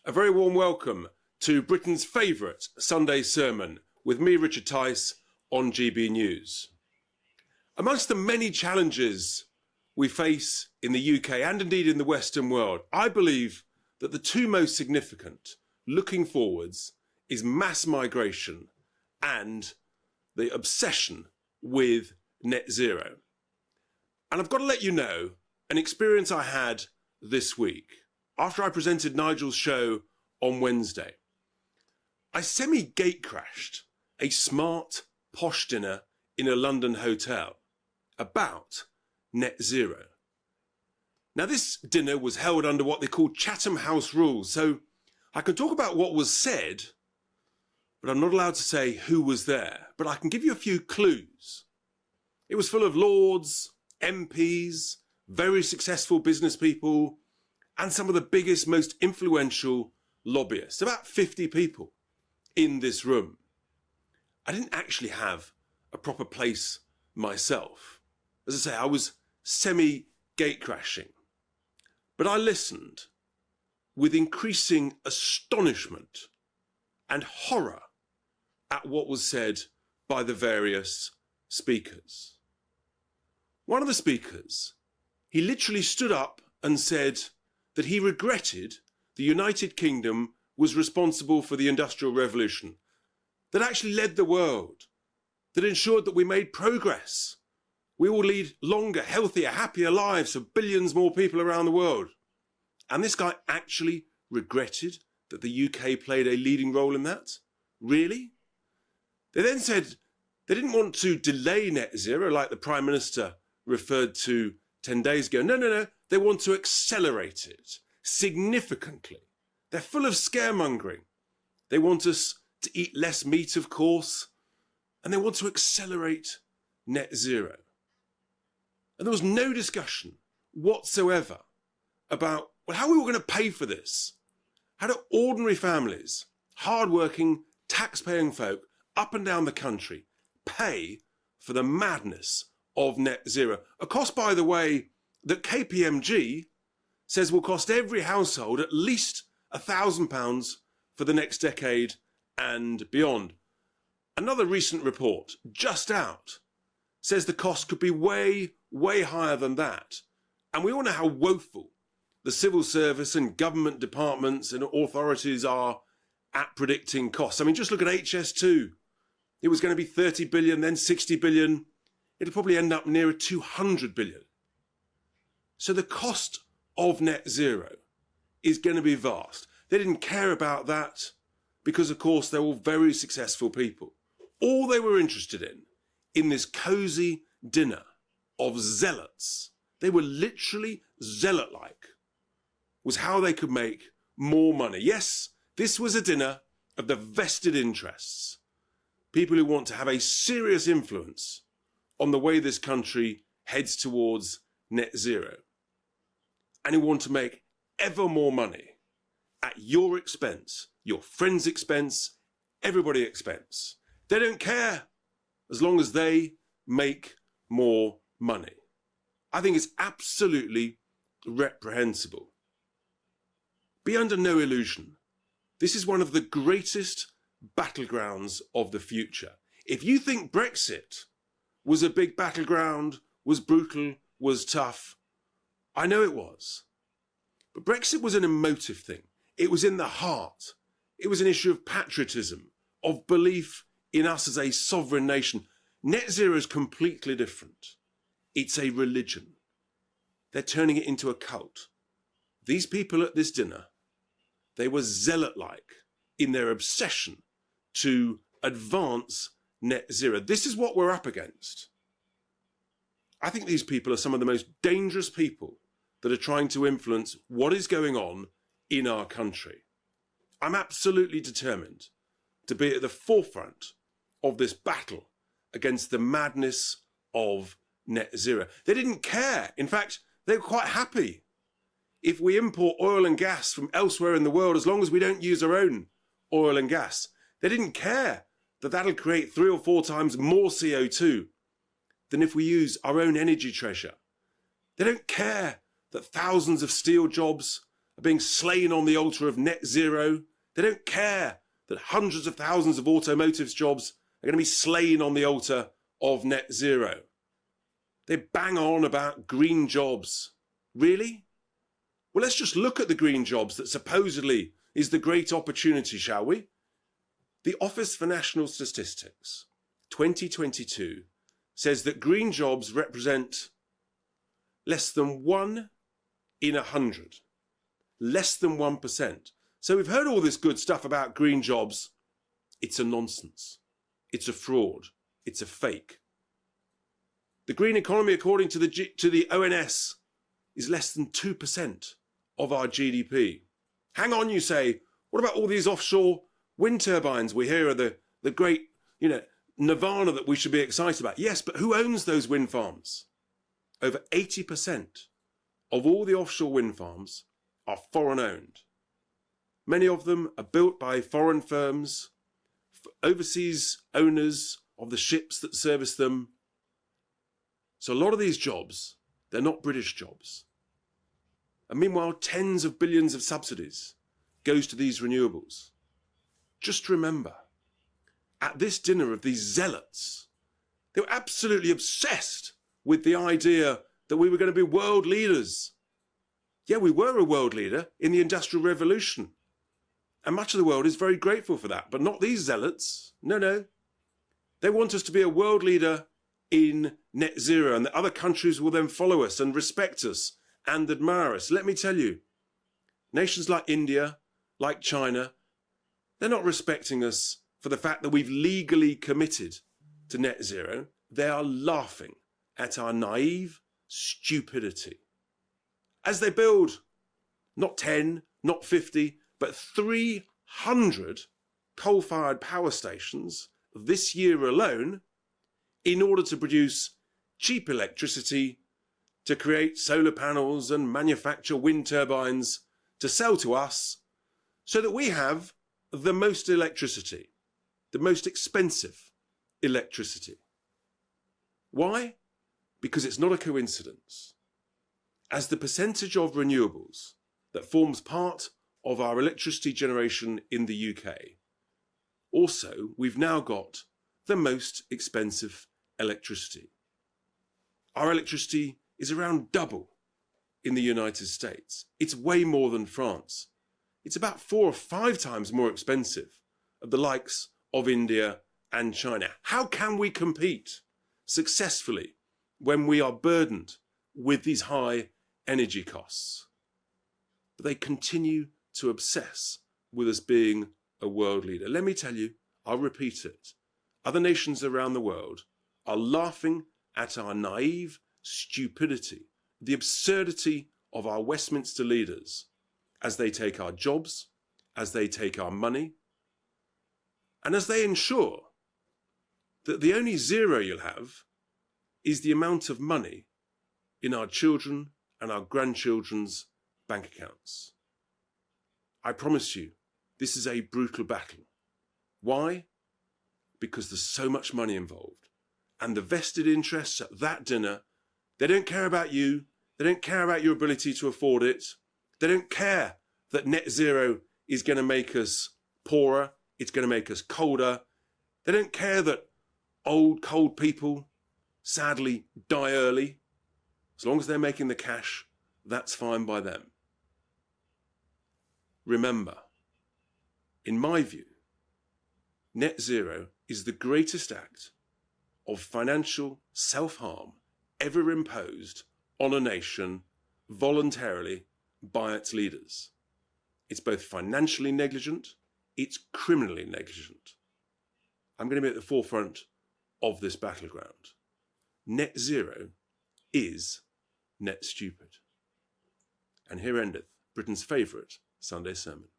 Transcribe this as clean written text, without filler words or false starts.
A very warm welcome to Britain's favourite Sunday sermon with me, Richard Tice, on GB News. Amongst the many challenges we face in the UK and indeed in the Western world, I believe that the two most significant looking forwards is mass migration and the obsession with net zero. And I've got to let you know an experience I had this week. After I presented Nigel's show on Wednesday, I semi-gate crashed a smart, posh dinner in a London hotel about net zero. Now, this dinner was held under what they call Chatham House rules, so I can talk about what was said, but I'm not allowed to say who was there. But I can give you a few clues. It was full of lords, MPs, very successful business people, and some of the biggest, most influential lobbyists, about 50 people in this room. I didn't actually have a proper place myself. As I say, I was semi-gate crashing. But I listened with increasing astonishment and horror at what was said by the various speakers. One of the speakers, he literally stood up and said that he regretted the United Kingdom was responsible for the Industrial Revolution, that actually led the world, that ensured that we made progress. We will lead longer, healthier, happier lives for billions more people around the world. And this guy actually regretted that the UK played a leading role in that? Really? They then said they didn't want to delay net zero like the Prime Minister referred to 10 days ago. No. They want to accelerate it significantly. They're full of scaremongering. They want us to eat less meat, of course, and they want to accelerate net zero. And there was no discussion whatsoever about, well, how are we all going to pay for this? How do ordinary families, hard-working, tax-paying folk up and down the country pay for the madness of net zero? A cost, by the way, that KPMG says will cost every household at least £1,000 for the next decade and beyond. Another recent report, just out, says the cost could be way, way higher than that. And we all know how woeful the civil service and government departments and authorities are at predicting costs. I mean, just look at HS2. It was going to be 30 billion, then 60 billion. It'll probably end up nearer 200 billion. So the cost of net zero is going to be vast. They didn't care about that because, of course, they're all very successful people. All they were interested in this cosy dinner of zealots, they were literally zealot-like, was how they could make more money. Yes, this was a dinner of the vested interests, people who want to have a serious influence on the way this country heads towards net zero, and who want to make ever more money at your expense, your friends' expense, everybody's expense. They don't care as long as they make more money. I think it's absolutely reprehensible. Be under no illusion. This is one of the greatest battlegrounds of the future. If you think Brexit was a big battleground, was brutal, was tough, I know it was. But Brexit was an emotive thing. It was in the heart. It was an issue of patriotism, of belief in us as a sovereign nation. Net zero is completely different. It's a religion. They're turning it into a cult. These people at this dinner, they were zealot-like in their obsession to advance net zero. This is what we're up against. I think these people are some of the most dangerous people that are trying to influence what is going on in our country. I'm absolutely determined to be at the forefront of this battle against the madness of net zero. They didn't care. In fact, they were quite happy if we import oil and gas from elsewhere in the world, as long as we don't use our own oil and gas. They didn't care that that'll create 3 or 4 times more CO2 than if we use our own energy treasure. They don't care that thousands of steel jobs are being slain on the altar of net zero. They don't care that hundreds of thousands of automotive jobs are going to be slain on the altar of net zero. They bang on about green jobs. Really? Well, let's just look at the green jobs that supposedly is the great opportunity, shall we? The Office for National Statistics 2022 says that green jobs represent less than 1 in 100, less than 1%. So we've heard all this good stuff about green jobs. It's a nonsense. It's a fraud. It's a fake. The green economy, according to the ONS, is less than 2% of our GDP. Hang on, you say, what about all these offshore wind turbines we hear are the great, nirvana that we should be excited about? Yes, but who owns those wind farms? Over 80% of all the offshore wind farms are foreign owned. Many of them are built by foreign firms, overseas owners of the ships that service them. So a lot of these jobs, they're not British jobs. And meanwhile, tens of billions of subsidies goes to these renewables. Just remember, at this dinner of these zealots, they were absolutely obsessed with the idea that we were going to be world leaders. Yeah, we were a world leader in the Industrial Revolution. And much of the world is very grateful for that, but not these zealots. No. They want us to be a world leader in net zero, and that other countries will then follow us and respect us and admire us. Let me tell you, nations like India, like China, they're not respecting us for the fact that we've legally committed to net zero. They are laughing at our naive stupidity. As they build not 10, not 50, but 300 coal-fired power stations this year alone in order to produce cheap electricity, to create solar panels and manufacture wind turbines to sell to us so that we have the most electricity, the most expensive electricity. Why? Because it's not a coincidence. As the percentage of renewables that forms part of our electricity generation in the UK, also we've now got the most expensive electricity. Our electricity is around double in the United States. It's way more than France. It's about 4 or 5 times more expensive of the likes of India and China. How can we compete successfully when we are burdened with these high energy costs? But they continue to obsess with us being a world leader. Let me tell you, I'll repeat it. Other nations around the world are laughing at our naive stupidity, the absurdity of our Westminster leaders as they take our jobs, as they take our money, and as they ensure that the only zero you'll have is the amount of money in our children and our grandchildren's bank accounts. I promise you, this is a brutal battle. Why? Because there's so much money involved. And the vested interests at that dinner, they don't care about you. They don't care about your ability to afford it. They don't care that net zero is going to make us poorer. It's going to make us colder. They don't care that old, cold people sadly die early. As long as they're making the cash, that's fine by them. Remember, in my view, net zero is the greatest act of financial self-harm ever imposed on a nation voluntarily by its leaders. It's both financially negligent, it's criminally negligent. I'm going to be at the forefront of this battleground. Net zero is net stupid. And here endeth Britain's favourite Sunday sermon.